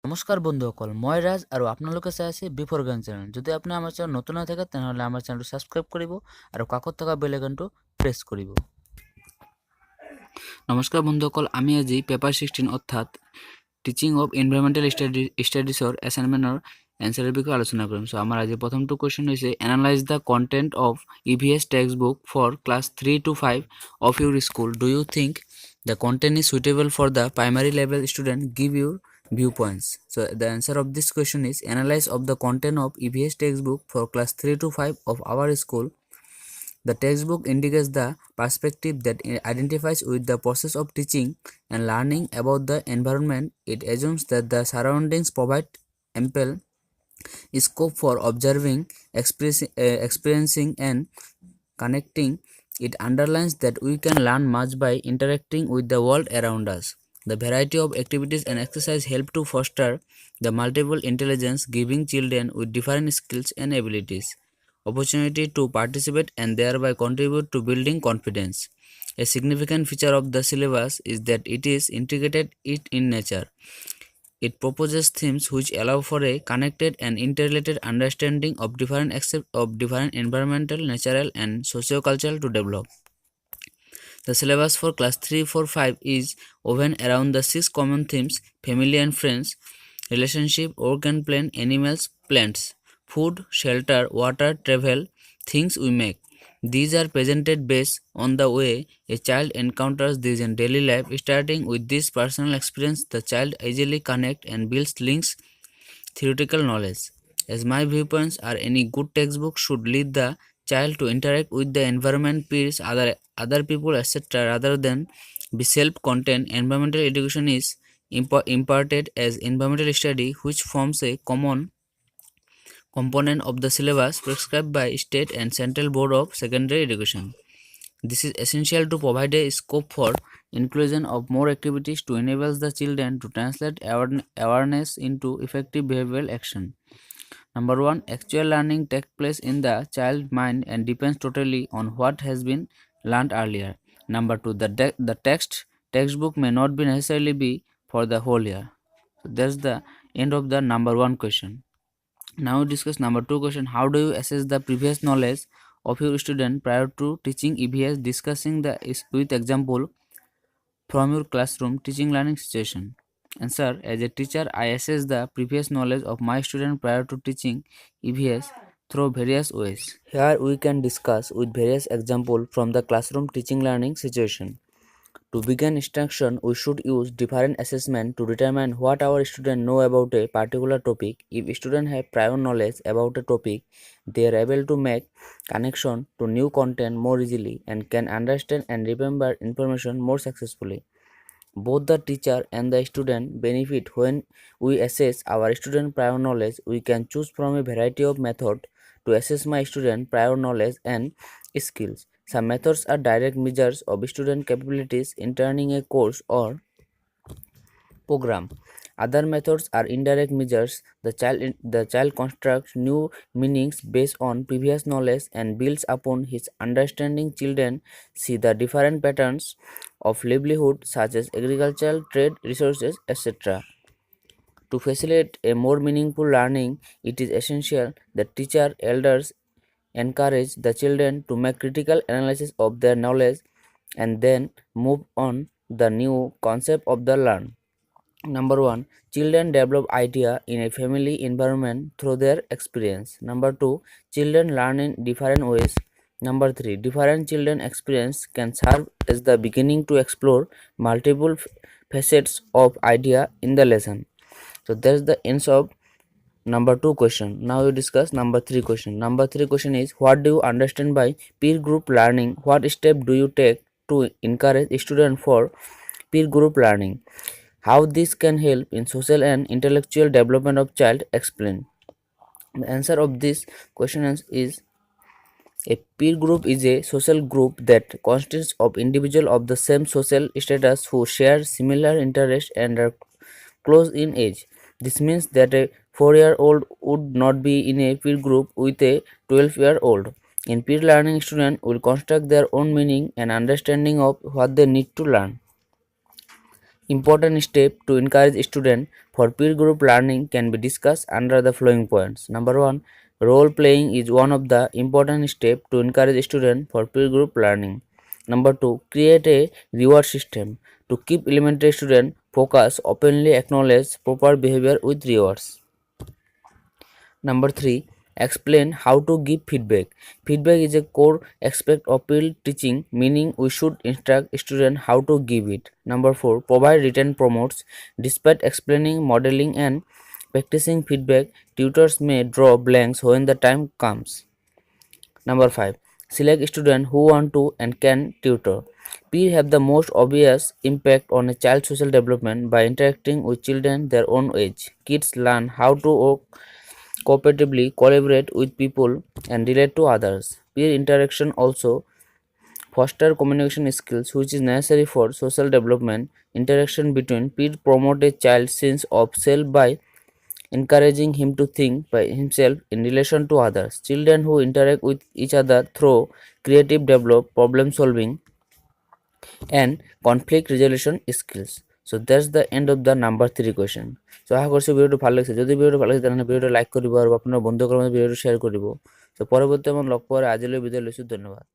নমস্কাৰ বন্ধুসকল, মই ৰাজ আৰু আপোনালোকে চাই আছে বিফৰ জ্ঞান চেনেল। যদি আপুনি আমাৰ চেনেল নতুন হৈ থাকে তেনেহ'লে আমাৰ চেনেলটো ছাবস্ক্ৰাইব কৰিব আৰু কাষত থকা বেল আইকনটো প্ৰেছ কৰিব। নমস্কাৰ বন্ধুসকল, আমি আজি পেপাৰ 16 অৰ্থাৎ টিচিং অফ এনভাইৰনমেণ্টেল ষ্টাডিজৰ এছাইনমেণ্টৰ এনচাৰৰ বিষয়ে আলোচনা কৰিম। চ' আমাৰ আজি প্ৰথমটো কুৱেশ্যন হৈছে analyse the content of EVS text book for class 3 to 5 of your school. Do you think the content is suitable for the primary level student? Give your viewpoints. So the answer of this question is analyze of the content of EVS textbook for class 3 to 5 of our school. The textbook indicates the perspective that identifies with the process of teaching and learning about the environment. It assumes that the surroundings provide ample scope for observing, experiencing and connecting. It underlines that we can learn much by interacting with the world around us. The variety of activities and exercise help to foster the multiple intelligence, giving children with different skills and abilities opportunity to participate and thereby contribute to building confidence. A significant feature of the syllabus is that it is integrated it in nature. It proposes themes which allow for a connected and interrelated understanding of different environmental, natural, and socio-cultural to develop. The syllabus for class 3, 4, 5 is woven around the 6 common themes: family and friends, relationship, work and play, animals, plants, food, shelter, water, travel, things we make. These are presented based on the way a child encounters these in daily life. Starting with this personal experience, the child easily connects and builds links theoretical knowledge. As my viewpoints are, any good textbook should lead the child to interact with the environment, peers, other people, etc., rather than be self-contained. Environmental education is imparted as environmental study, which forms a common component of the syllabus prescribed by state and central board of secondary education. This is essential to provide a scope for inclusion of more activities to enable the children to translate awareness into effective behavioral action. Number 1, actual learning takes place in the child's mind and depends totally on what has been learned earlier. Number 2, the textbook may not be necessarily be for the whole year. So that's the end of the number 1 question. Now we discuss number 2 question. How do you assess the previous knowledge of your student prior to teaching EVS? Discussing the with example from your classroom teaching learning situation. Answer: as a teacher, I assess the previous knowledge of my student prior to teaching EVS through various ways. Here we can discuss with various examples from the classroom teaching learning situation. To begin instruction, we should use different assessment to determine what our students know about a particular topic. If students have prior knowledge about a topic, they are able to make connection to new content more easily and can understand and remember information more successfully. Both the teacher and the student benefit when we assess our student prior knowledge. We can choose from a variety of methods to assess my student prior knowledge and skills. Some methods are direct measures of student capabilities in turning a course or program. Other methods are indirect measures. The child constructs new meanings based on previous knowledge and builds upon his understanding. Children see the different patterns of livelihood such as agriculture, trade, resources, etc. To facilitate a more meaningful learning, it is essential that teacher elders encourage the children to make critical analysis of their knowledge and then move on the new concept of the learn. Number 1, children develop idea in a family environment through their experience. Number 2, children learn in different ways. Number 3, different children experience can serve as the beginning to explore multiple facets of idea in the lesson. So that's the end of number 2 question. Now we discuss number 3 question. Number 3 question is, what do you understand by peer group learning? What step do you take to encourage students for peer group learning? How this can help in social and intellectual development of child? Explain. The answer of this question is, a peer group is a social group that consists of individuals of the same social status who share similar interests and are close in age. This means that a 4-year-old would not be in a peer group with a 12-year-old. In peer learning, students will construct their own meaning and understanding of what they need to learn. Important step to encourage student for peer group learning can be discussed under the following points. Number 1, role playing is one of the important steps to encourage student for peer group learning. Number 2, create a reward system to keep elementary student focus, openly acknowledge proper behavior with rewards. Number 3, explain how to give feedback. Feedback is a core aspect of peer teaching, meaning we should instruct students how to give it. Number 4, provide written promotes. Despite explaining, modeling, and practicing feedback, tutors may draw blanks when the time comes. Number 5, select students who want to and can tutor. Peers have the most obvious impact on a child's social development by interacting with children their own age. Kids learn how to cooperatively collaborate with people and relate to others. Peer interaction also foster communication skills which is necessary for social development. Interaction between peers promote a child's sense of self by encouraging him to think by himself in relation to others. Children who interact with each other through creative develop problem solving and conflict resolution skills. So that's the end of the number 3 question. So আশা করছি ভিডিওটি ভালো লাগছে। যদি ভিডিওটি ভালো লাগে তাহলে ভিডিওটি লাইক কৰিব আৰু আপোনাৰ বন্ধুসকলৰ মাজত ভিডিওটি শ্বেয়াৰ কৰিব। তো পৰৱৰ্তী আমাৰ লগ পোৱাৰ আজিলৈ বিদায় লৈছোঁ। ধন্যবাদ।